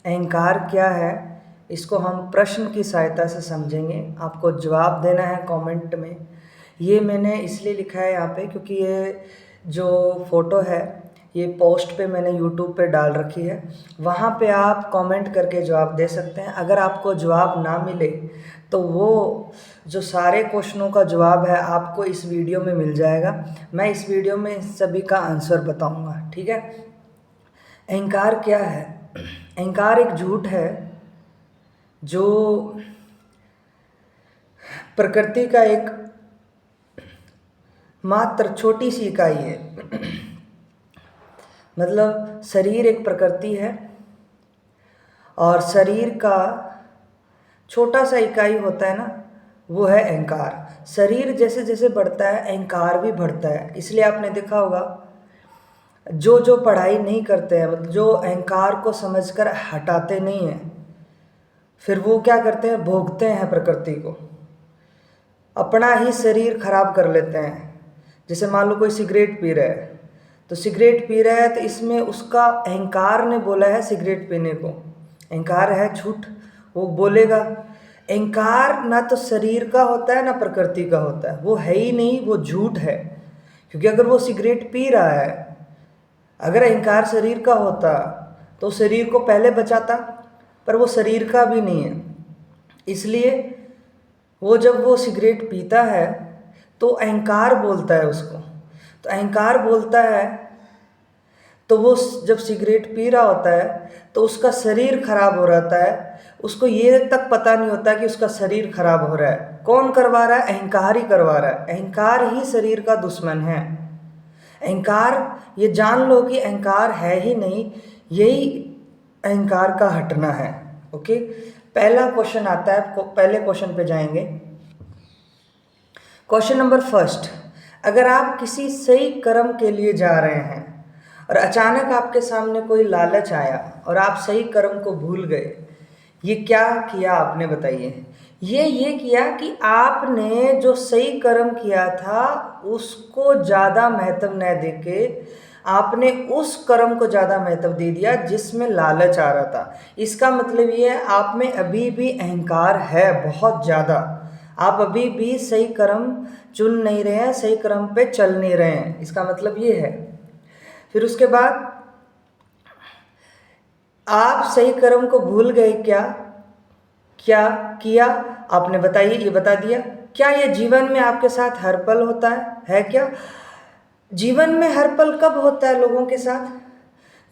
अहंकार क्या है, इसको हम प्रश्न की सहायता से समझेंगे। आपको जवाब देना है कमेंट में। ये मैंने इसलिए लिखा है यहाँ पे क्योंकि ये जो फ़ोटो है ये पोस्ट पे मैंने यूट्यूब पे डाल रखी है। वहाँ पे आप कमेंट करके जवाब दे सकते हैं। अगर आपको जवाब ना मिले तो वो जो सारे क्वेश्चनों का जवाब है आपको इस वीडियो में मिल जाएगा। मैं इस वीडियो में सभी का आंसर बताऊँगा, ठीक है। अहंकार क्या है? अहंकार एक झूठ है जो प्रकृति का एक मात्र छोटी सी इकाई है। मतलब शरीर एक प्रकृति है और शरीर का छोटा सा इकाई होता है ना, वो है अहंकार। शरीर जैसे जैसे बढ़ता है अहंकार भी बढ़ता है। इसलिए आपने देखा होगा जो जो पढ़ाई नहीं करते हैं, मतलब जो अहंकार को समझकर हटाते नहीं हैं, फिर वो क्या करते हैं, भोगते हैं प्रकृति को, अपना ही शरीर खराब कर लेते हैं। जैसे मान लो कोई सिगरेट पी रहा है, तो सिगरेट पी रहा है तो इसमें उसका अहंकार ने बोला है सिगरेट पीने को। अहंकार है झूठ, वो बोलेगा। अहंकार ना तो शरीर का होता है ना प्रकृति का होता है, वो है ही नहीं, वो झूठ है। क्योंकि अगर वो सिगरेट पी रहा है, अगर अहंकार शरीर का होता तो शरीर को पहले बचाता, पर वो शरीर का भी नहीं है। इसलिए वो जब वो सिगरेट पीता है तो अहंकार बोलता है उसको। तो अहंकार बोलता है तो वो जब सिगरेट पी रहा होता है तो उसका शरीर खराब हो रहता है। उसको ये तक पता नहीं होता कि उसका शरीर खराब हो रहा है। कौन करवा रहा है? अहंकार ही करवा रहा है। अहंकार ही शरीर का दुश्मन है। अहंकार, ये जान लो कि अहंकार है ही नहीं, यही अहंकार का हटना है। ओके, पहला क्वेश्चन आता है, पहले क्वेश्चन पे जाएंगे। क्वेश्चन नंबर फर्स्ट, अगर आप किसी सही कर्म के लिए जा रहे हैं और अचानक आपके सामने कोई लालच आया और आप सही कर्म को भूल गए, ये क्या किया आपने, बताइए। ये किया कि आपने जो सही कर्म किया था उसको ज़्यादा महत्व न देके आपने उस कर्म को ज़्यादा महत्व दे दिया जिसमें लालच आ रहा था। इसका मतलब ये है आप में अभी भी अहंकार है बहुत ज़्यादा। आप अभी भी सही कर्म चुन नहीं रहे हैं, सही कर्म पे चल नहीं रहे हैं, इसका मतलब ये है। फिर उसके बाद आप सही कर्म को भूल गए, क्या क्या किया आपने, बताइए, ये बता दिया। क्या ये जीवन में आपके साथ हर पल होता है क्या? जीवन में हर पल कब होता है लोगों के साथ?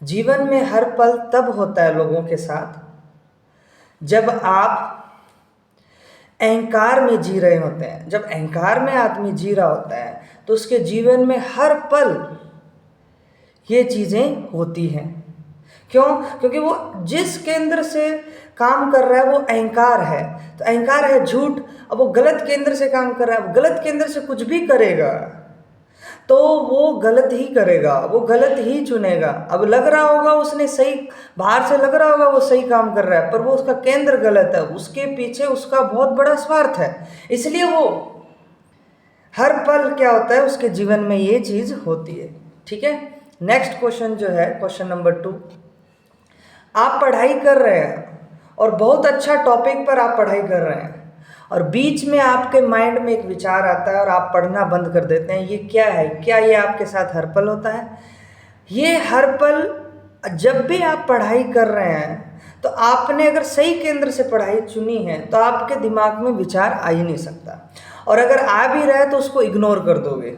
जीवन में हर पल तब होता है लोगों के साथ जब आप अहंकार में जी रहे होते हैं। जब अहंकार में आदमी जी रहा होता है तो उसके जीवन में हर पल ये चीज़ें होती हैं। क्यों? क्योंकि वो जिस केंद्र से काम कर रहा है वो अहंकार है। तो अहंकार है झूठ। अब वो गलत केंद्र से काम कर रहा है, गलत केंद्र से कुछ भी करेगा तो वो गलत ही करेगा, वो गलत ही चुनेगा। अब लग रहा होगा उसने सही, बाहर से लग रहा होगा वो सही काम कर रहा है, पर वो उसका केंद्र गलत है, उसके पीछे उसका बहुत बड़ा स्वार्थ है। इसलिए वो हर पल क्या होता है उसके जीवन में ये चीज़ होती है। ठीक है, नेक्स्ट क्वेश्चन जो है क्वेश्चन नंबर 2, आप पढ़ाई कर रहे हैं और बहुत अच्छा टॉपिक पर आप पढ़ाई कर रहे हैं और बीच में आपके माइंड में एक विचार आता है और आप पढ़ना बंद कर देते हैं। ये क्या है? क्या ये आपके साथ हर पल होता है? ये हर पल जब भी आप पढ़ाई कर रहे हैं तो आपने अगर सही केंद्र से पढ़ाई चुनी है तो आपके दिमाग में विचार आ ही नहीं सकता, और अगर आ भी रहा है तो उसको इग्नोर कर दोगे।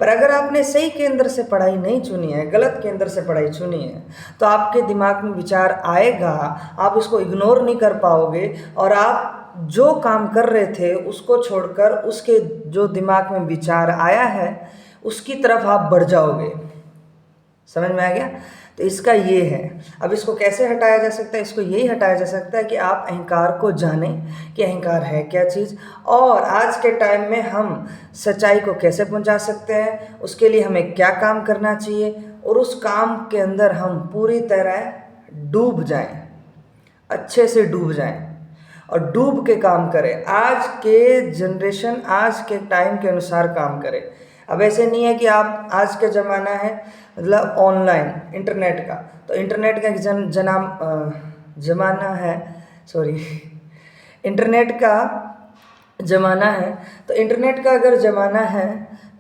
पर अगर आपने सही केंद्र से पढ़ाई नहीं चुनी है, गलत केंद्र से पढ़ाई चुनी है, तो आपके दिमाग में विचार आएगा, आप उसको इग्नोर नहीं कर पाओगे और आप जो काम कर रहे थे उसको छोड़कर उसके जो दिमाग में विचार आया है उसकी तरफ आप बढ़ जाओगे। समझ में आ गया? तो इसका ये है। अब इसको कैसे हटाया जा सकता है? इसको यही हटाया जा सकता है कि आप अहंकार को जानें कि अहंकार है क्या चीज़, और आज के टाइम में हम सच्चाई को कैसे पहुंचा सकते हैं, उसके लिए हमें क्या काम करना चाहिए, और उस काम के अंदर हम पूरी तरह डूब जाएं, अच्छे से डूब जाएं और डूब के काम करें। आज के जनरेशन, आज के टाइम के अनुसार काम करें। अब ऐसे नहीं है कि आप, आज का ज़माना है मतलब ऑनलाइन इंटरनेट का, तो इंटरनेट का ज़माना है, सॉरी, इंटरनेट का ज़माना है। तो इंटरनेट का अगर ज़माना है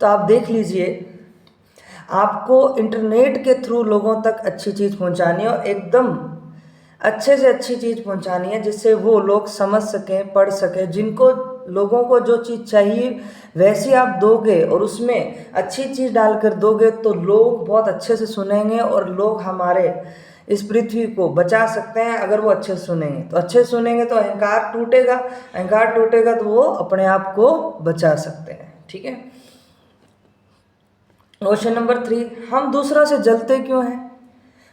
तो आप देख लीजिए, आपको इंटरनेट के थ्रू लोगों तक अच्छी चीज़ पहुंचानी है और एकदम अच्छे से अच्छी चीज़ पहुंचानी है जिससे वो लोग समझ सकें, पढ़ सकें। जिनको लोगों को जो चीज़ चाहिए वैसी आप दोगे और उसमें अच्छी चीज़ डालकर दोगे तो लोग बहुत अच्छे से सुनेंगे और लोग हमारे इस पृथ्वी को बचा सकते हैं अगर वो अच्छे से सुनेंगे। तो अच्छे से सुनेंगे तो अहंकार टूटेगा, अहंकार टूटेगा तो वो अपने आप को बचा सकते हैं। ठीक है। क्वेश्चन नंबर 3, हम दूसरों से जलते क्यों हैं?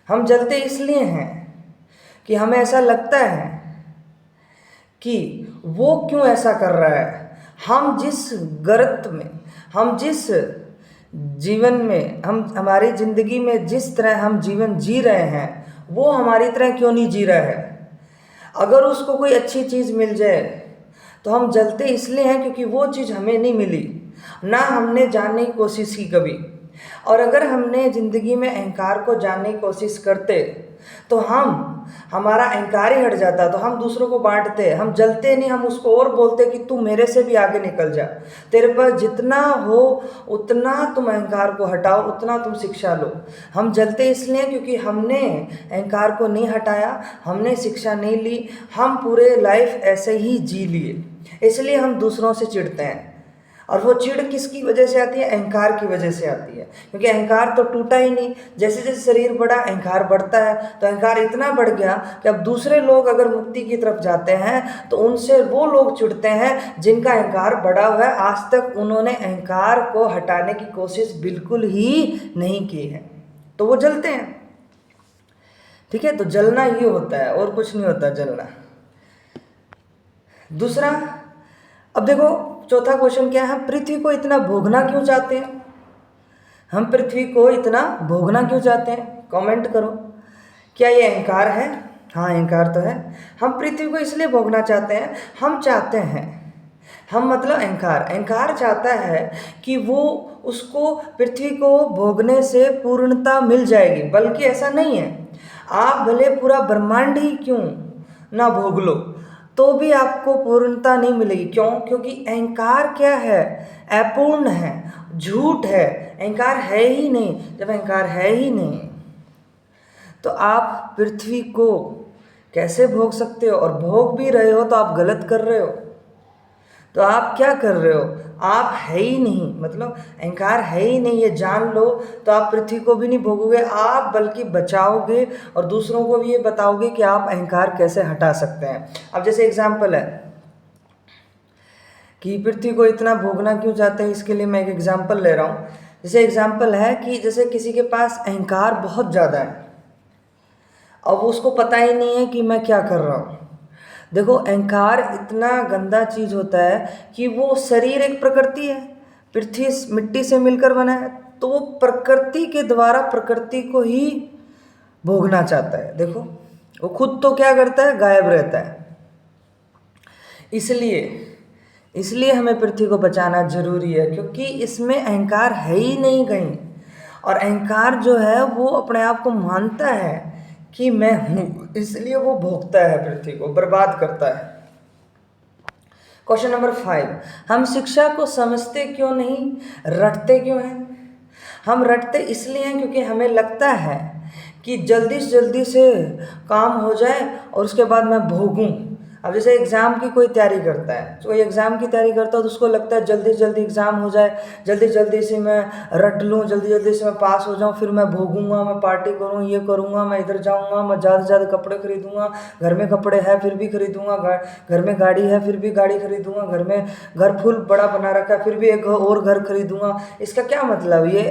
हम जलते इसलिए हैं कि हमें ऐसा लगता है कि वो क्यों ऐसा कर रहा है। हम जिस गर्त में, हम जिस जीवन में, हम हमारी ज़िंदगी में जिस तरह हम जीवन जी रहे हैं वो हमारी तरह क्यों नहीं जी रहा है। अगर उसको कोई अच्छी चीज़ मिल जाए तो हम जलते इसलिए हैं क्योंकि वो चीज़ हमें नहीं मिली, ना हमने जानने की कोशिश की कभी। और अगर हमने ज़िंदगी में अहंकार को जानने की कोशिश करते तो हमारा अहंकार ही हट जाता, तो हम दूसरों को बांटते, हम जलते नहीं, हम उसको और बोलते कि तू मेरे से भी आगे निकल जा, तेरे पास जितना हो उतना तुम अहंकार को हटाओ, उतना तुम शिक्षा लो। हम जलते इसलिए क्योंकि हमने अहंकार को नहीं हटाया, हमने शिक्षा नहीं ली, हम पूरे लाइफ ऐसे ही जी लिए, इसलिए हम दूसरों से चिढ़ते हैं। और वो चिढ़ किसकी वजह से आती है? अहंकार की वजह से आती है, क्योंकि अहंकार तो टूटा ही नहीं। जैसे जैसे शरीर बढ़ा अहंकार बढ़ता है, तो अहंकार इतना बढ़ गया कि अब दूसरे लोग अगर मुक्ति की तरफ जाते हैं तो उनसे वो लोग चिढ़ते हैं जिनका अहंकार बढ़ा हुआ है, आज तक उन्होंने अहंकार को हटाने की कोशिश बिल्कुल ही नहीं की है, तो वो जलते हैं। ठीक है, तो जलना ये होता है और कुछ नहीं होता जलना। दूसरा, अब देखो चौथा क्वेश्चन क्या है, हम पृथ्वी को इतना भोगना क्यों चाहते हैं? हम पृथ्वी को इतना भोगना क्यों चाहते हैं? कमेंट करो, क्या ये अहंकार है? हाँ, अहंकार तो है। हम पृथ्वी को इसलिए भोगना चाहते हैं, हम चाहते हैं, हम मतलब अहंकार चाहता है कि वो उसको पृथ्वी को भोगने से पूर्णता मिल जाएगी, बल्कि ऐसा नहीं है। आप भले पूरा ब्रह्मांड ही क्यों ना भोग लो तो भी आपको पूर्णता नहीं मिलेगी। क्यों? क्योंकि अहंकार क्या है? अपूर्ण है, झूठ है, अहंकार है ही नहीं। जब अहंकार है ही नहीं तो आप पृथ्वी को कैसे भोग सकते हो? और भोग भी रहे हो तो आप गलत कर रहे हो। तो आप क्या कर रहे हो? आप है ही नहीं, मतलब अहंकार है ही नहीं, ये जान लो तो आप पृथ्वी को भी नहीं भोगोगे, आप बल्कि बचाओगे और दूसरों को भी ये बताओगे कि आप अहंकार कैसे हटा सकते हैं। अब जैसे एग्जाम्पल है कि पृथ्वी को इतना भोगना क्यों चाहते हैं, इसके लिए मैं एक एग्जाम्पल ले रहा हूँ। जैसे एग्जाम्पल है कि जैसे किसी के पास अहंकार बहुत ज़्यादा है, अब उसको पता ही नहीं है कि मैं क्या कर रहा हूँ। देखो, अहंकार इतना गंदा चीज़ होता है कि वो शरीर एक प्रकृति है, पृथ्वी मिट्टी से मिलकर बना है, तो वो प्रकृति के द्वारा प्रकृति को ही भोगना चाहता है। देखो, वो खुद तो क्या करता है? गायब रहता है। इसलिए हमें पृथ्वी को बचाना जरूरी है, क्योंकि इसमें अहंकार है ही नहीं कहीं। और अहंकार जो है वो अपने आप को मानता है कि मैं हूँ, इसलिए वो भोगता है, पृथ्वी को बर्बाद करता है। क्वेश्चन नंबर 5, हम शिक्षा को समझते क्यों नहीं, रटते क्यों हैं? हम रटते इसलिए हैं क्योंकि हमें लगता है कि जल्दी से काम हो जाए और उसके बाद मैं भोगूं। अब जैसे एग्ज़ाम की कोई तैयारी करता है, तो कोई एग्ज़ाम की तैयारी करता है तो उसको लगता है जल्दी एग्ज़ाम हो जाए, जल्दी से मैं रट लूँ, जल्दी से मैं पास हो जाऊँ, फिर मैं भोगूंगा, मैं पार्टी करूँ, ये करूँगा, मैं इधर जाऊँगा, मैं ज़्यादा से ज़्यादा कपड़े खरीदूँगा, घर में कपड़े है फिर भी खरीदूँगा, घर में गाड़ी है फिर भी गाड़ी खरीदूँगा, घर में घर फुल बड़ा बना रखा है फिर भी एक और घर खरीदूँगा। इसका क्या मतलब? ये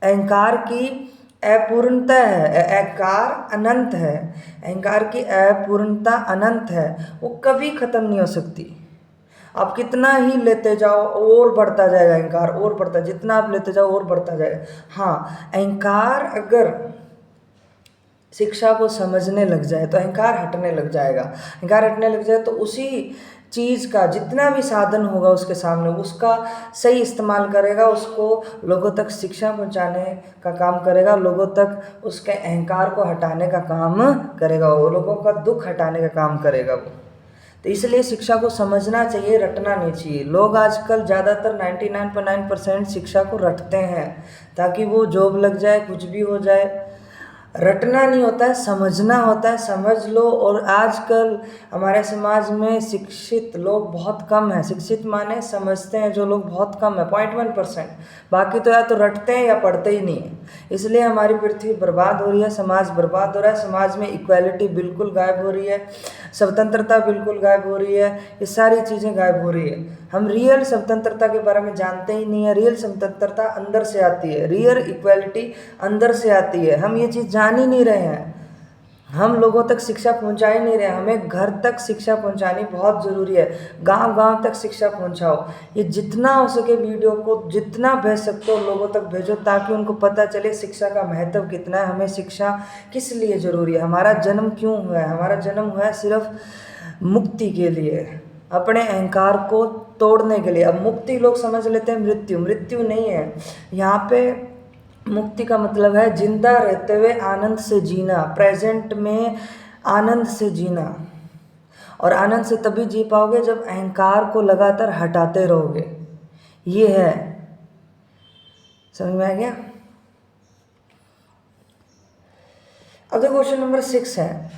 अहंकार की अपूर्णता है, अहंकार अनंत है, अहंकार की अपूर्णता अनंत है, वो कभी ख़त्म नहीं हो सकती। आप कितना ही लेते जाओ और बढ़ता जाएगा अहंकार, और बढ़ता, जितना आप लेते जाओ और बढ़ता जाएगा। हाँ, अहंकार अगर शिक्षा को समझने लग जाए तो अहंकार हटने लग जाएगा। अहंकार हटने लग जाए तो उसी चीज़ का जितना भी साधन होगा उसके सामने उसका सही इस्तेमाल करेगा, उसको लोगों तक शिक्षा पहुंचाने का काम करेगा, लोगों तक उसके अहंकार को हटाने का काम करेगा, वो लोगों का दुख हटाने का काम करेगा वो। तो इसलिए शिक्षा को समझना चाहिए, रटना नहीं चाहिए। लोग आजकल ज़्यादातर 99.9% शिक्षा को रटते हैं ताकि वो जॉब लग जाए, कुछ भी हो जाए। रटना नहीं होता है, समझना होता है, समझ लो। और आजकल हमारे समाज में शिक्षित लोग बहुत कम हैं। शिक्षित माने समझते हैं जो लोग बहुत कम है, 0.1%। बाकी तो या तो रटते हैं या पढ़ते ही नहीं है। इसलिए हमारी पृथ्वी बर्बाद हो रही है, समाज बर्बाद हो रहा है, समाज में इक्वालिटी बिल्कुल गायब हो रही है, स्वतंत्रता बिल्कुल गायब हो रही है, ये सारी चीज़ें गायब हो रही है। हम रियल स्वतंत्रता के बारे में जानते ही नहीं है। रियल स्वतंत्रता अंदर से आती है, रियल इक्वालिटी अंदर से आती है। हम ये चीज़ जान ही नहीं रहे हैं, हम लोगों तक शिक्षा पहुंचा ही नहीं रहे। हमें घर तक शिक्षा पहुंचानी बहुत ज़रूरी है, गांव-गांव तक शिक्षा पहुंचाओ। ये जितना हो सके वीडियो को जितना भेज सकते हो लोगों तक भेजो, ताकि उनको पता चले शिक्षा का महत्व कितना है, हमें शिक्षा किस लिए ज़रूरी है, हमारा जन्म क्यों हुआ है। हमारा जन्म हुआ है सिर्फ मुक्ति के लिए, अपने अहंकार को तोड़ने के लिए। अब मुक्ति लोग समझ लेते हैं मृत्यु, मृत्यु नहीं है यहाँ पे। मुक्ति का मतलब है जिंदा रहते हुए आनंद से जीना, प्रेजेंट में आनंद से जीना। और आनंद से तभी जी पाओगे जब अहंकार को लगातार हटाते रहोगे। ये है, समझ में आ गया। अब देखो क्वेश्चन नंबर 6 है,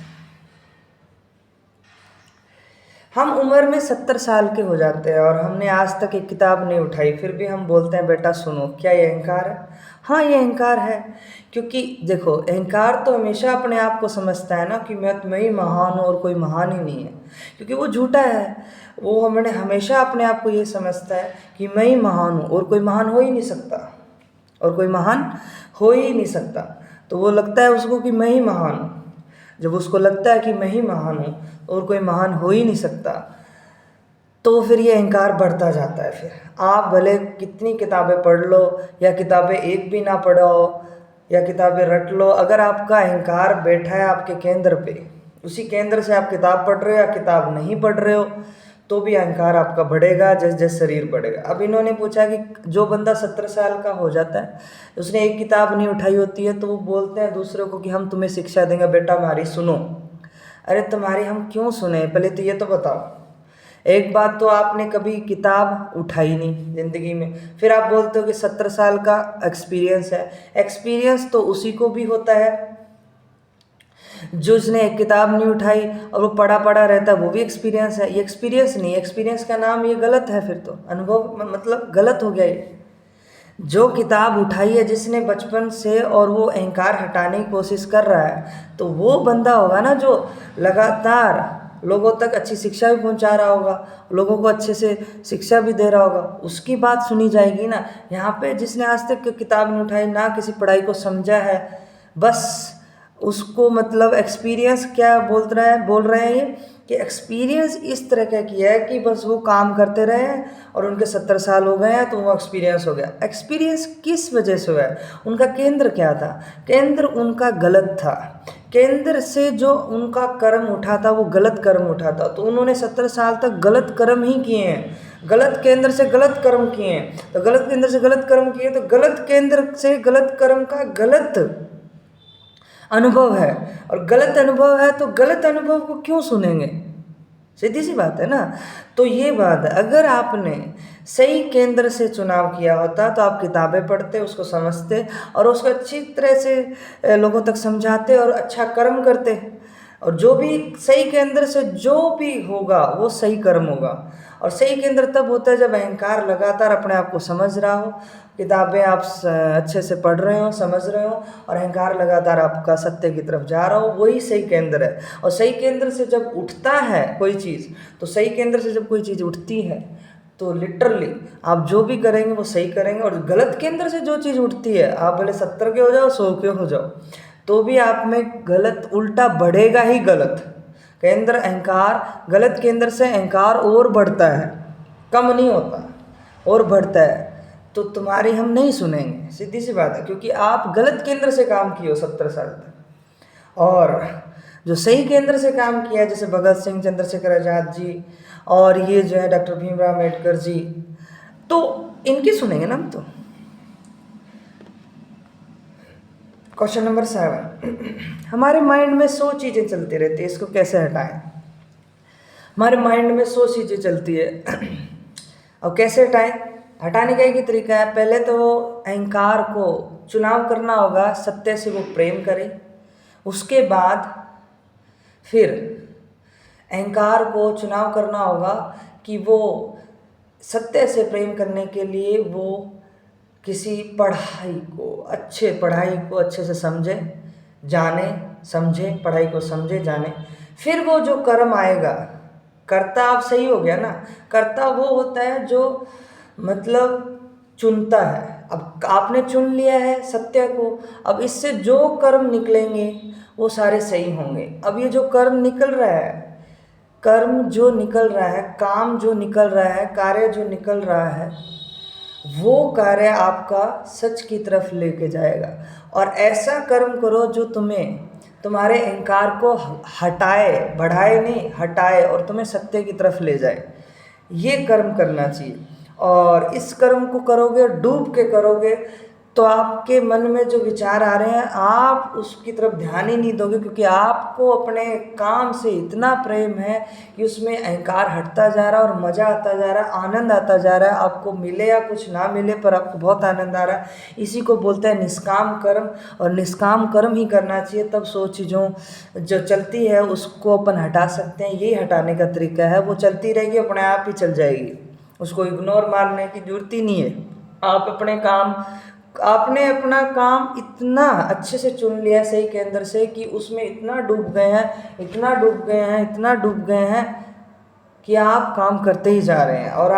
हम उम्र में 70 साल के हो जाते हैं और हमने आज तक एक किताब नहीं उठाई, फिर भी हम बोलते हैं बेटा सुनो। क्या ये अहंकार है? हाँ, ये अहंकार है। क्योंकि देखो, अहंकार तो हमेशा अपने आप को समझता है ना कि मैं ही महान हूँ और कोई महान ही नहीं है, क्योंकि वो झूठा है। वो हमने हमेशा अपने आप को ये समझता है कि मैं ही महान हूँ और कोई महान हो ही नहीं सकता, और कोई महान हो ही नहीं सकता। तो वो लगता है उसको कि मैं ही महान हूँ। जब उसको लगता है कि मैं ही महान हूँ और कोई महान हो ही नहीं सकता, तो फिर ये अहंकार बढ़ता जाता है। फिर आप भले कितनी किताबें पढ़ लो या किताबें एक भी ना पढ़ो या किताबें रट लो, अगर आपका अहंकार बैठा है आपके केंद्र पे, उसी केंद्र से आप किताब पढ़ रहे हो या किताब नहीं पढ़ रहे हो, तो भी अहंकार आपका बढ़ेगा जैसे जैसे शरीर बढ़ेगा। अब इन्होंने पूछा कि जो बंदा 70 साल का हो जाता है, उसने एक किताब नहीं उठाई होती है, तो वो बोलते हैं दूसरों को कि हम तुम्हें शिक्षा देंगे, बेटा हमारी सुनो। अरे तुम्हारी हम क्यों सुने, पहले तो ये तो बताओ। एक बात तो आपने कभी किताब उठाई नहीं ज़िंदगी में, फिर आप बोलते हो कि 70 साल का एक्सपीरियंस है। एक्सपीरियंस तो उसी को भी होता है जो उसने एक किताब नहीं उठाई और वो पढ़ा पढ़ा रहता है, वो भी एक्सपीरियंस है। ये एक्सपीरियंस नहीं, एक्सपीरियंस का नाम ये गलत है, फिर तो अनुभव मतलब गलत हो गया ये। जो किताब उठाई है जिसने बचपन से और वो अहंकार हटाने की कोशिश कर रहा है, तो वो बंदा होगा ना जो लगातार लोगों तक अच्छी शिक्षा भी पहुंचा रहा होगा, लोगों को अच्छे से शिक्षा भी दे रहा होगा, उसकी बात सुनी जाएगी ना। यहाँ पे जिसने आज तक किताब नहीं उठाई, ना किसी पढ़ाई को समझा है, बस उसको मतलब एक्सपीरियंस क्या बोल रहे हैं ये कि एक्सपीरियंस इस तरह का किया है कि बस वो काम करते रहे हैं और उनके 70 साल हो गए हैं तो वो एक्सपीरियंस हो गया। एक्सपीरियंस किस वजह से हुआ है? उनका केंद्र क्या था? केंद्र उनका गलत था। केंद्र से जो उनका कर्म उठा था वो गलत कर्म उठा था, तो उन्होंने 70 साल तक गलत कर्म ही किए हैं। गलत केंद्र से गलत कर्म किए हैं, तो गलत केंद्र से गलत कर्म किए, तो गलत केंद्र से गलत कर्म का गलत अनुभव है। और गलत अनुभव है तो गलत अनुभव को क्यों सुनेंगे? सीधी सी बात है ना। तो ये बात है, अगर आपने सही केंद्र से चुनाव किया होता तो आप किताबें पढ़ते, उसको समझते और उसको अच्छी तरह से लोगों तक समझाते और अच्छा कर्म करते। और जो भी सही केंद्र से जो भी होगा वो सही कर्म होगा। और सही केंद्र तब होता है जब अहंकार लगातार अपने आप को समझ रहा हो, किताबें आप अच्छे से पढ़ रहे हो, समझ रहे हो, और अहंकार लगातार आपका सत्य की तरफ जा रहा हो, वही सही केंद्र है। और सही केंद्र से जब उठता है कोई चीज़, तो सही केंद्र से जब कोई चीज़ उठती है तो लिटरली आप जो भी करेंगे वो सही करेंगे। और गलत केंद्र से जो चीज़ उठती है, आप भले 70 के हो जाओ, 100 के हो जाओ, तो भी आप में गलत उल्टा बढ़ेगा ही। गलत केंद्र अहंकार, गलत केंद्र से अहंकार और बढ़ता है, कम नहीं होता, और बढ़ता है। तो तुम्हारी हम नहीं सुनेंगे, सीधी सी बात है, क्योंकि आप गलत केंद्र से काम किए हो 70 साल तक। और जो सही केंद्र से काम किया है, जैसे भगत सिंह, चंद्रशेखर आज़ाद जी और ये जो है डॉक्टर भीमराव अम्बेडकर जी, तो इनकी सुनेंगे ना हम। तो क्वेश्चन नंबर 7, हमारे माइंड में 100 चीज़ें चलती रहती है, इसको कैसे हटाएं? हमारे माइंड में 100 चीज़ें चलती है और कैसे हटाएं? हटाने का एक ही तरीका है, पहले तो अहंकार को चुनाव करना होगा, सत्य से वो प्रेम करें। उसके बाद फिर अहंकार को चुनाव करना होगा कि वो सत्य से प्रेम करने के लिए वो किसी पढ़ाई को अच्छे से समझे, जाने, समझे, पढ़ाई को समझे, जाने। फिर वो जो कर्म आएगा, कर्ता अब सही हो गया ना, कर्ता वो होता है जो मतलब चुनता है। अब आपने चुन लिया है सत्य को, अब इससे जो कर्म निकलेंगे वो सारे सही होंगे। अब ये जो कर्म निकल रहा है, कर्म जो निकल रहा है, काम जो निकल रहा है, कार्य जो निकल रहा है, वो कार्य आपका सच की तरफ लेके जाएगा। और ऐसा कर्म करो जो तुम्हारे अहंकार को हटाए, बढ़ाए नहीं, हटाए और तुम्हें सत्य की तरफ ले जाए। ये कर्म करना चाहिए। और इस कर्म को करोगे, डूब के करोगे, तो आपके मन में जो विचार आ रहे हैं आप उसकी तरफ ध्यान ही नहीं दोगे, क्योंकि आपको अपने काम से इतना प्रेम है कि उसमें अहंकार हटता जा रहा है और मज़ा आता जा रहा है, आनंद आता जा रहा है। आपको मिले या कुछ ना मिले पर आपको बहुत आनंद आ रहा है। इसी को बोलते हैं निष्काम कर्म, और निष्काम कर्म ही करना चाहिए, तब 100 चीज़ों जो चलती है उसको अपन हटा सकते हैं। यही हटाने का तरीका है। वो चलती रहेगी, अपने आप ही चल जाएगी, उसको इग्नोर मारने की जरूरत ही नहीं है। आपने अपना काम इतना अच्छे से चुन लिया सही केंद्र से कि उसमें इतना डूब गए हैं कि आप काम करते ही जा रहे हैं। और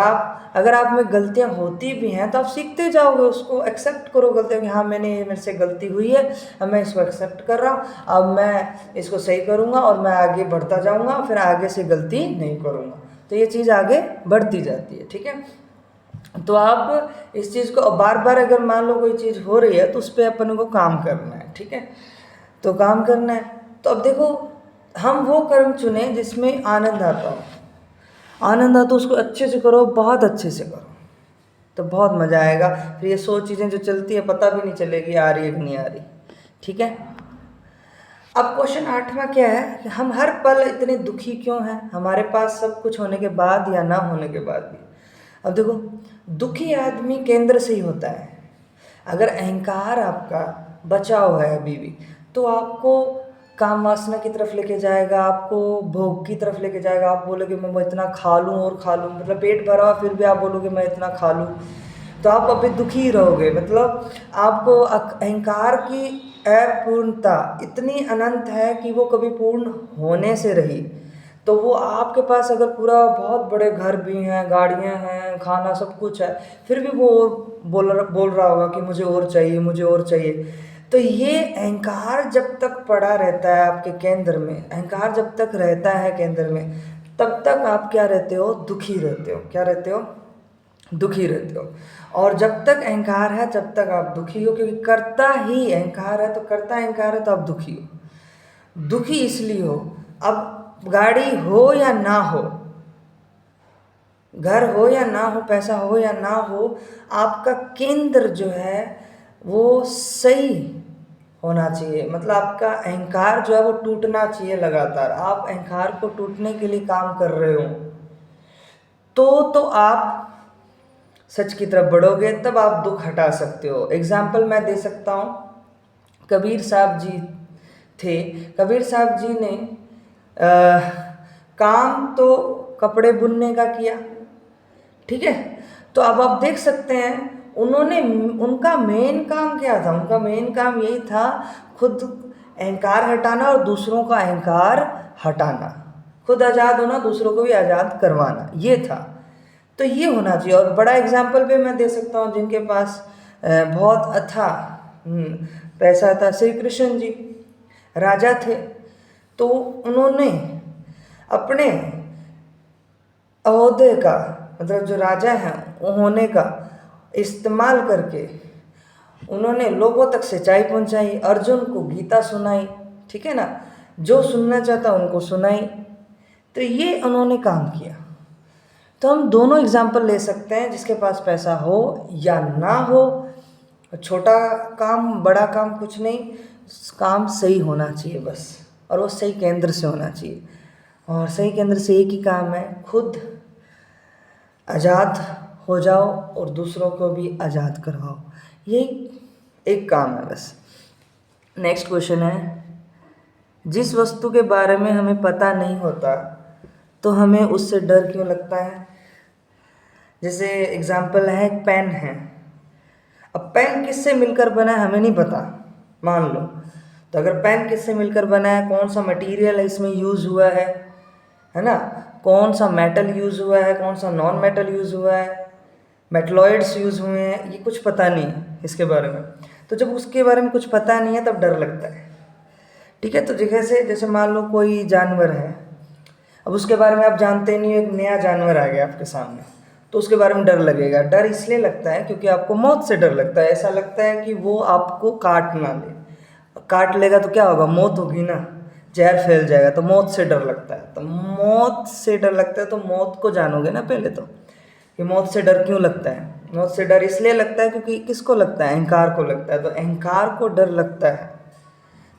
अगर आप में गलतियां होती भी हैं तो आप सीखते जाओगे, उसको एक्सेप्ट करो गलतियां कि हाँ मेरे से गलती हुई है, अब मैं इसको एक्सेप्ट कर रहा हूँ, अब मैं इसको सही करूँगा और मैं आगे बढ़ता जाऊँगा, फिर आगे से गलती नहीं करूँगा। तो ये चीज़ आगे बढ़ती जाती है। ठीक है, तो आप इस चीज़ को बार बार, अगर मान लो कोई चीज़ हो रही है तो उस पर अपन को काम करना है। ठीक है, तो काम करना है। तो अब देखो, हम वो कर्म चुने जिसमें आनंद आता हो, उसको अच्छे से करो, बहुत अच्छे से करो, तो बहुत मज़ा आएगा। फिर ये 100 चीज़ें जो चलती है पता भी नहीं चलेगी आ रही है कि नहीं आ रही। ठीक है, अब क्वेश्चन 8वां क्या है कि हम हर पल इतने दुखी क्यों हैं, हमारे पास सब कुछ होने के बाद या ना होने के बाद भी। अब देखो, दुखी आदमी केंद्र से ही होता है। अगर अहंकार आपका बचा हुआ है अभी भी, तो आपको काम वासना की तरफ लेके जाएगा, आपको भोग की तरफ लेके जाएगा। आप बोलोगे मैं इतना खा लूँ और खा लूँ, मतलब पेट भरा हुआ फिर भी आप बोलोगे मैं इतना खा लूँ, तो आप अभी दुखी ही रहोगे। मतलब आपको अहंकार की अपूर्णता इतनी अनंत है कि वो कभी पूर्ण होने से रही। तो वो आपके पास अगर पूरा बहुत बड़े घर भी हैं, गाड़ियां हैं, खाना सब कुछ है, फिर भी वो बोल रहा होगा कि मुझे और चाहिए, मुझे और चाहिए। तो ये अहंकार जब तक पड़ा रहता है आपके केंद्र में, अहंकार जब तक रहता है केंद्र में, तब तक आप क्या रहते हो, दुखी रहते हो। क्या रहते हो, दुखी रहते हो। और जब तक अहंकार है जब तक आप दुखी हो, क्योंकि कर्ता ही अहंकार है, तो कर्ता अहंकार है तो आप दुखी हो। दुखी इसलिए हो, अब गाड़ी हो या ना हो, घर हो या ना हो, पैसा हो या ना हो, आपका केंद्र जो है वो सही होना चाहिए। मतलब आपका अहंकार जो है वो टूटना चाहिए लगातार। आप अहंकार को टूटने के लिए काम कर रहे हो तो आप सच की तरफ बढ़ोगे, तब आप दुख हटा सकते हो। एग्जाम्पल मैं दे सकता हूँ, कबीर साहब जी थे। कबीर साहब जी ने काम तो कपड़े बुनने का किया, ठीक है। तो अब आप देख सकते हैं उनका मेन काम क्या था, उनका मेन काम यही था खुद अहंकार हटाना और दूसरों का अहंकार हटाना, खुद आज़ाद होना, दूसरों को भी आज़ाद करवाना, ये था। तो ये होना चाहिए। और बड़ा एग्जाम्पल भी मैं दे सकता हूँ जिनके पास बहुत अथाह पैसा था। श्री कृष्ण जी राजा थे, तो उन्होंने अपने ओहदे का, मतलब जो राजा हैं होने का इस्तेमाल करके उन्होंने लोगों तक सच्चाई पहुंचाई, अर्जुन को गीता सुनाई, ठीक है ना। जो सुनना चाहता उनको सुनाई। तो ये उन्होंने काम किया। तो हम दोनों एग्जाम्पल ले सकते हैं, जिसके पास पैसा हो या ना हो, छोटा काम बड़ा काम कुछ नहीं, काम सही होना चाहिए बस, और वो सही केंद्र से होना चाहिए। और सही केंद्र से एक ही काम है, खुद आज़ाद हो जाओ और दूसरों को भी आज़ाद करवाओ। ये एक काम है बस। नेक्स्ट क्वेश्चन है, जिस वस्तु के बारे में हमें पता नहीं होता तो हमें उससे डर क्यों लगता है? जैसे एग्जाम्पल है, एक पेन है। अब पेन किससे मिलकर बना है हमें नहीं पता, मान लो। तो अगर पेन किससे मिलकर बना है, कौन सा मटेरियल है इसमें यूज़ हुआ है ना, कौन सा मेटल यूज़ हुआ है, कौन सा नॉन मेटल यूज़ हुआ है, मेटलॉइड्स यूज़ हुए हैं, ये कुछ पता नहीं है इसके बारे में। तो जब उसके बारे में कुछ पता नहीं है तब डर लगता है। ठीक है, तो जैसे मान लो कोई जानवर है, अब उसके बारे में आप जानते नहीं हो, एक नया जानवर आ गया आपके सामने, तो उसके बारे में डर लगेगा। डर इसलिए लगता है क्योंकि आपको मौत से डर लगता है। ऐसा लगता है कि वो आपको काट ना ले, काट लेगा तो क्या होगा, मौत होगी ना, जहर फैल जाएगा, तो मौत से डर लगता है। तो मौत से डर लगता है तो मौत को जानोगे ना पहले तो, कि मौत से डर क्यों लगता है। मौत से डर इसलिए लगता है क्योंकि किसको लगता है, अहंकार को लगता है। तो अहंकार को डर लगता है,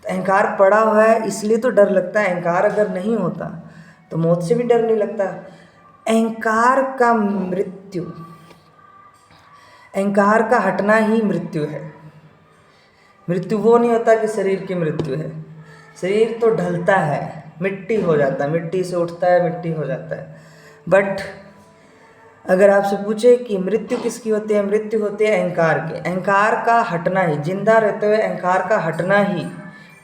तो अहंकार पड़ा हुआ है इसलिए तो डर लगता है। अहंकार अगर नहीं होता तो मौत से भी डर नहीं लगता। अहंकार का मृत्यु, अहंकार का हटना ही मृत्यु है। मृत्यु वो नहीं होता कि शरीर की मृत्यु है, शरीर तो ढलता है, मिट्टी हो जाता है, मिट्टी से उठता है, मिट्टी हो जाता है। बट अगर आपसे पूछे कि मृत्यु किसकी होती है, मृत्यु होती है अहंकार की। अहंकार का हटना ही, जिंदा रहते हुए अहंकार का हटना ही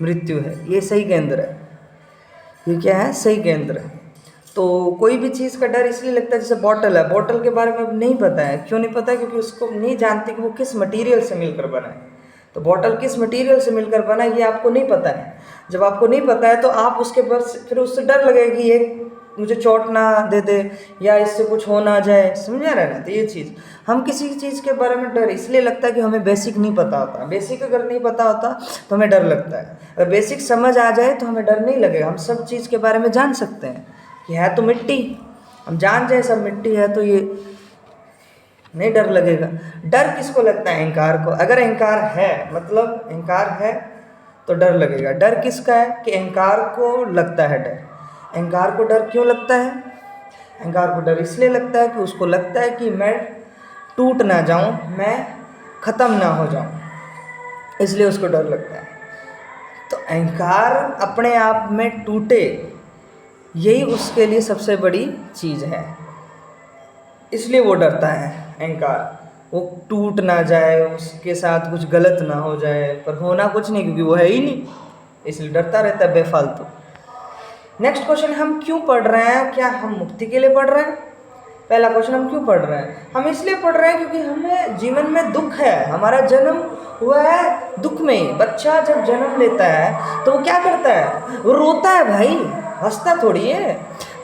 मृत्यु है। ये सही केंद्र है, ये क्या है, सही केंद्र है। तो कोई भी चीज़ का डर इसलिए लगता है, जैसे बॉटल है, बॉटल के बारे में अब नहीं पता है। क्यों नहीं पता है? क्योंकि उसको नहीं जानते कि वो किस मटेरियल से मिलकर बना है। तो बॉटल किस मटेरियल से मिलकर बना है ये आपको नहीं पता है। जब आपको नहीं पता है तो आप उसके पास फिर उससे डर लगेगा कि ये मुझे चोट ना दे दे या इससे कुछ हो ना जाए, समझा रहे ना। तो ये चीज़, हम किसी चीज़ के बारे में डर इसलिए लगता है कि हमें बेसिक नहीं पता होता। बेसिक अगर नहीं पता होता तो हमें डर लगता है। अगर बेसिक समझ आ जाए तो हमें डर नहीं लगेगा। हम सब चीज़ के बारे में जान सकते हैं कि है तो मिट्टी, हम जान जाए सब मिट्टी है तो ये नहीं डर लगेगा। डर किसको लगता है? अहंकार को। अगर अहंकार है, मतलब अहंकार है तो डर लगेगा। डर किसका है? कि अहंकार को लगता है डर। अहंकार को डर क्यों लगता है? अहंकार को डर इसलिए लगता है कि उसको लगता है कि मैं टूट ना जाऊं, मैं ख़त्म ना हो जाऊं, इसलिए उसको डर लगता है। तो अहंकार अपने आप में टूटे, यही उसके लिए सबसे बड़ी चीज़ है, इसलिए वो डरता है। अहंकार वो टूट ना जाए, उसके साथ कुछ गलत ना हो जाए, पर होना कुछ नहीं क्योंकि वो है ही नहीं, इसलिए डरता रहता है बेफालतू। नेक्स्ट क्वेश्चन, हम क्यों पढ़ रहे हैं? क्या हम मुक्ति के लिए पढ़ रहे हैं? पहला क्वेश्चन, हम क्यों पढ़ रहे हैं? हम इसलिए पढ़ रहे हैं क्योंकि हमें जीवन में दुख है। हमारा जन्म हुआ है दुख में। बच्चा जब जन्म लेता है तो वो क्या करता है? वो रोता है भाई, हंसता थोड़ी है।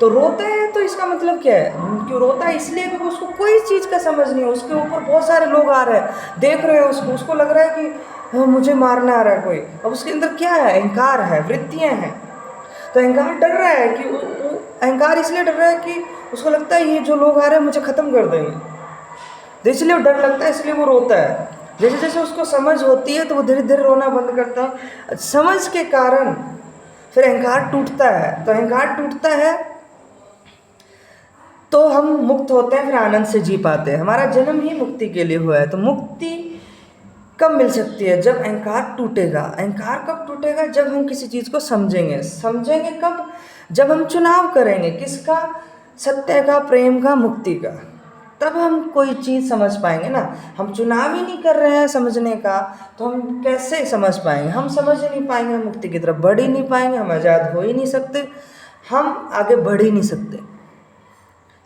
तो रोता है तो इसका मतलब क्या है? क्यों रोता है? इसलिए क्योंकि उसको कोई चीज़ का समझ नहीं है। उसके ऊपर बहुत सारे लोग आ रहे हैं, देख रहे हैं उसको, उसको लग रहा है कि मुझे मारना आ रहा है कोई। अब उसके अंदर क्या है? अहंकार है, वृत्तियाँ हैं। तो अहंकार डर रहा है कि अहंकार इसलिए डर रहा है कि उसको लगता है ये जो लोग आ रहे हैं मुझे ख़त्म कर देंगे, तो इसलिए वो डर लगता है, इसलिए वो रोता है। जैसे जैसे उसको समझ होती है तो वो धीरे धीरे रोना बंद करता है। समझ के कारण फिर अहंकार टूटता है। तो अहंकार टूटता है तो हम मुक्त होते हैं, फिर आनंद से जी पाते हैं। हमारा जन्म ही मुक्ति के लिए हुआ है। तो मुक्ति कब मिल सकती है? जब अहंकार टूटेगा। अहंकार कब टूटेगा? जब हम किसी चीज़ को समझेंगे। समझेंगे कब? जब हम चुनाव करेंगे। किसका? सत्य का, प्रेम का, मुक्ति का। तब हम कोई चीज़ समझ पाएंगे ना। हम चुनाव ही नहीं कर रहे हैं समझने का, तो हम कैसे समझ पाएंगे? हम समझ ही नहीं पाएंगे, हम मुक्ति की तरफ बढ़ ही नहीं पाएंगे, हम आज़ाद हो ही नहीं सकते, हम आगे बढ़ ही नहीं सकते।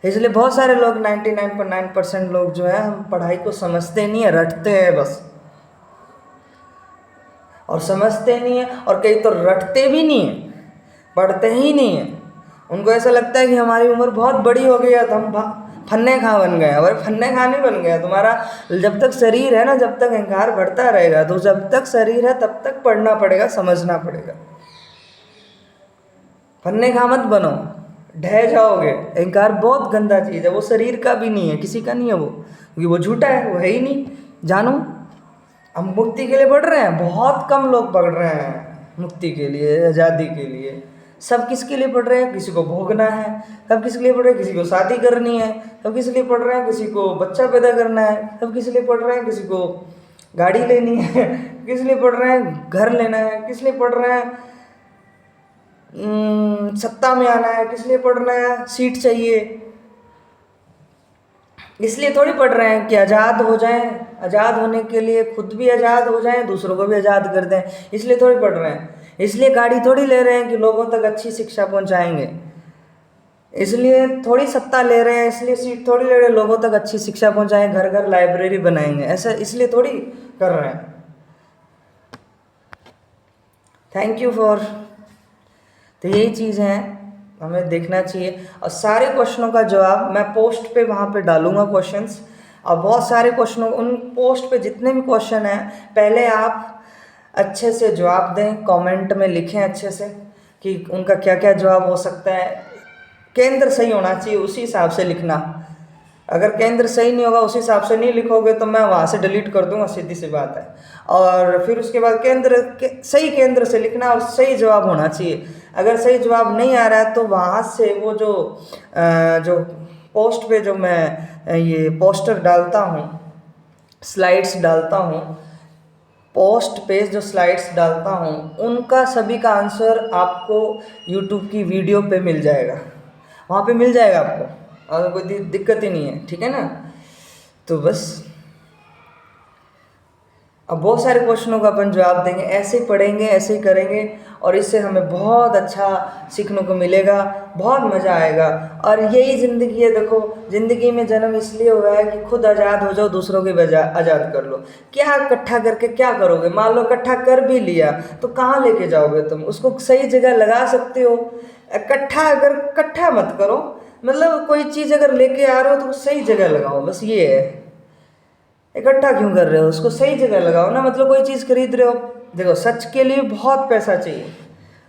इसलिए बहुत सारे लोग, 99.9% लोग जो है, हम पढ़ाई को समझते नहीं है, रटते हैं बस, और समझते नहीं है, और कई तो रटते भी नहीं है, पढ़ते ही नहीं है। उनको ऐसा लगता है कि हमारी उम्र बहुत बड़ी हो गई है तो हम फन्ने खा बन गए। और फन्ने खा नहीं बन गया। तुम्हारा जब तक शरीर है ना, जब तक अहंकार बढ़ता रहेगा। तो जब तक शरीर है तब तक पढ़ना पड़ेगा, समझना पड़ेगा। फन्ने खा मत बनो, ढह जाओगे। अहंकार बहुत गंदा चीज़ है, वो शरीर का भी नहीं है, किसी का नहीं है वो, क्योंकि वो झूठा है, वो है ही नहीं। जानो, हम मुक्ति के लिए पढ़ रहे हैं, बहुत कम लोग पढ़ रहे हैं मुक्ति के लिए, आज़ादी के लिए। सब किसके लिए पढ़ रहे हैं? किसी को भोगना है। सब किसके लिए पढ़ रहे हैं? किसी को शादी करनी है। सब किस लिए पढ़ रहे हैं? किसी को बच्चा पैदा करना है। सब किस लिए पढ़ रहे हैं? किसी को गाड़ी लेनी है। किस लिए पढ़ रहे हैं? घर लेना है। किस लिए पढ़ रहे हैं? सत्ता में आना है। किस लिए पढ़ रहे हैं? सीट चाहिए। इसलिए थोड़ी पढ़ रहे हैं कि आज़ाद हो जाएं, आज़ाद होने के लिए खुद भी आज़ाद हो जाएं, दूसरों को भी आज़ाद कर दें, इसलिए थोड़ी पढ़ रहे हैं। इसलिए गाड़ी थोड़ी ले रहे हैं कि लोगों तक अच्छी शिक्षा पहुंचाएंगे। इसलिए थोड़ी सत्ता ले रहे हैं, इसलिए सीट थोड़ी ले रहे हैं लोगों तक अच्छी शिक्षा पहुंचाएं, घर घर लाइब्रेरी बनाएंगे, ऐसा इसलिए थोड़ी कर रहे हैं। Thank you for. तो यही चीज़ है, हमें देखना चाहिए। और सारे क्वेश्चनों का जवाब मैं पोस्ट पे वहाँ पे डालूंगा क्वेश्चंस, और बहुत सारे क्वेश्चनों, उन पोस्ट पे जितने भी क्वेश्चन हैं पहले आप अच्छे से जवाब दें, कमेंट में लिखें अच्छे से कि उनका क्या क्या जवाब हो सकता है। केंद्र सही होना चाहिए, उसी हिसाब से लिखना। अगर केंद्र सही नहीं होगा, उसी हिसाब से नहीं लिखोगे तो मैं वहाँ से डिलीट कर दूंगा, सीधी सी बात है। और फिर उसके बाद सही केंद्र से लिखना और सही जवाब होना चाहिए। अगर सही जवाब नहीं आ रहा है तो वहाँ से वो जो पोस्ट पे जो मैं ये पोस्टर डालता हूँ, स्लाइड्स डालता हूँ, पोस्ट पे जो स्लाइड्स डालता हूँ, उनका सभी का आंसर आपको यूट्यूब की वीडियो पे मिल जाएगा, वहाँ पे मिल जाएगा आपको, और कोई दिक्कत ही नहीं है, ठीक है ना। तो बस अब बहुत सारे क्वेश्चनों का अपन जवाब देंगे, ऐसे ही पढ़ेंगे, ऐसे ही करेंगे, और इससे हमें बहुत अच्छा सीखने को मिलेगा, बहुत मज़ा आएगा। और यही ज़िंदगी है। देखो, ज़िंदगी में जन्म इसलिए हुआ है कि खुद आज़ाद हो जाओ, दूसरों को भी आज़ाद कर लो। क्या इकट्ठा करके क्या करोगे? मान लो इकट्ठा कर भी लिया तो कहाँ लेके जाओगे तुम उसको? सही जगह लगा सकते हो। इकट्ठा मत करो, मतलब कोई चीज़ अगर लेके आ रहे हो तो सही जगह लगाओ, बस ये है। इकट्ठा क्यों कर रहे हो? उसको सही जगह लगाओ ना। मतलब कोई चीज़ खरीद रहे हो, देखो सच के लिए बहुत पैसा चाहिए,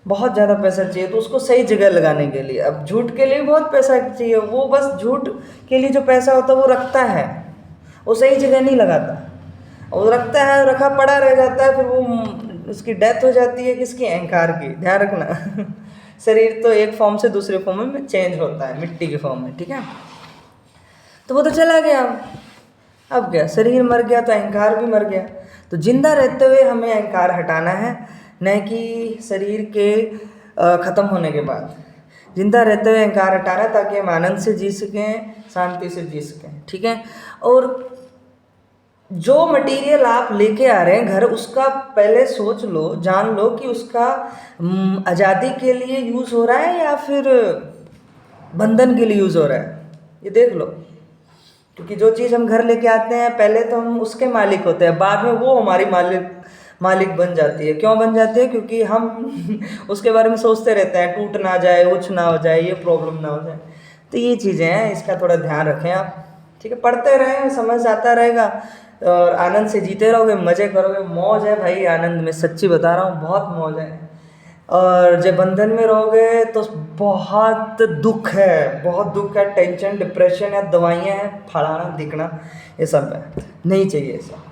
बहुत ज़्यादा पैसा चाहिए, तो उसको सही जगह लगाने के लिए। अब झूठ के लिए बहुत पैसा चाहिए, वो बस झूठ के लिए जो पैसा होता है वो रखता है, वो सही जगह नहीं लगाता, वो रखता है, रखा पड़ा रह जाता है, फिर वो उसकी डेथ हो जाती है। किसकी? अहंकार की। ध्यान रखना। शरीर तो एक फॉर्म से दूसरे फॉर्म में चेंज होता है, मिट्टी के फॉर्म में, ठीक है। तो वो तो चला गया, अब क्या? शरीर मर गया तो अहंकार भी मर गया। तो जिंदा रहते हुए हमें अहंकार हटाना है, न कि शरीर के ख़त्म होने के बाद। जिंदा रहते हुए अहंकार हटाना है ताकि हम आनंद से जी सकें, शांति से जी सकें, ठीक है। और जो मटेरियल आप लेके आ रहे हैं घर, उसका पहले सोच लो, जान लो कि उसका आज़ादी के लिए यूज़ हो रहा है या फिर बंधन के लिए यूज़ हो रहा है, ये देख लो। क्योंकि जो चीज़ हम घर लेके आते हैं पहले तो हम उसके मालिक होते हैं, बाद में वो हमारी मालिक बन जाती है। क्यों बन जाती है? क्योंकि हम उसके बारे में सोचते रहते हैं, टूट ना जाए, कुछ ना हो जाए, ये प्रॉब्लम ना हो जाए। तो ये चीज़ें हैं, इसका थोड़ा ध्यान रखें आप, ठीक है। पढ़ते रहें, समझ आता रहेगा, और आनंद से जीते रहोगे, मज़े करोगे। मौज है भाई आनंद में, सच्ची बता रहा हूँ, बहुत मौज है। और जब बंधन में रहोगे तो बहुत दुख है, बहुत दुख है, टेंशन, डिप्रेशन है, दवाइयाँ हैं, फलाना दिखना, ये सब है, नहीं चाहिए ऐसा।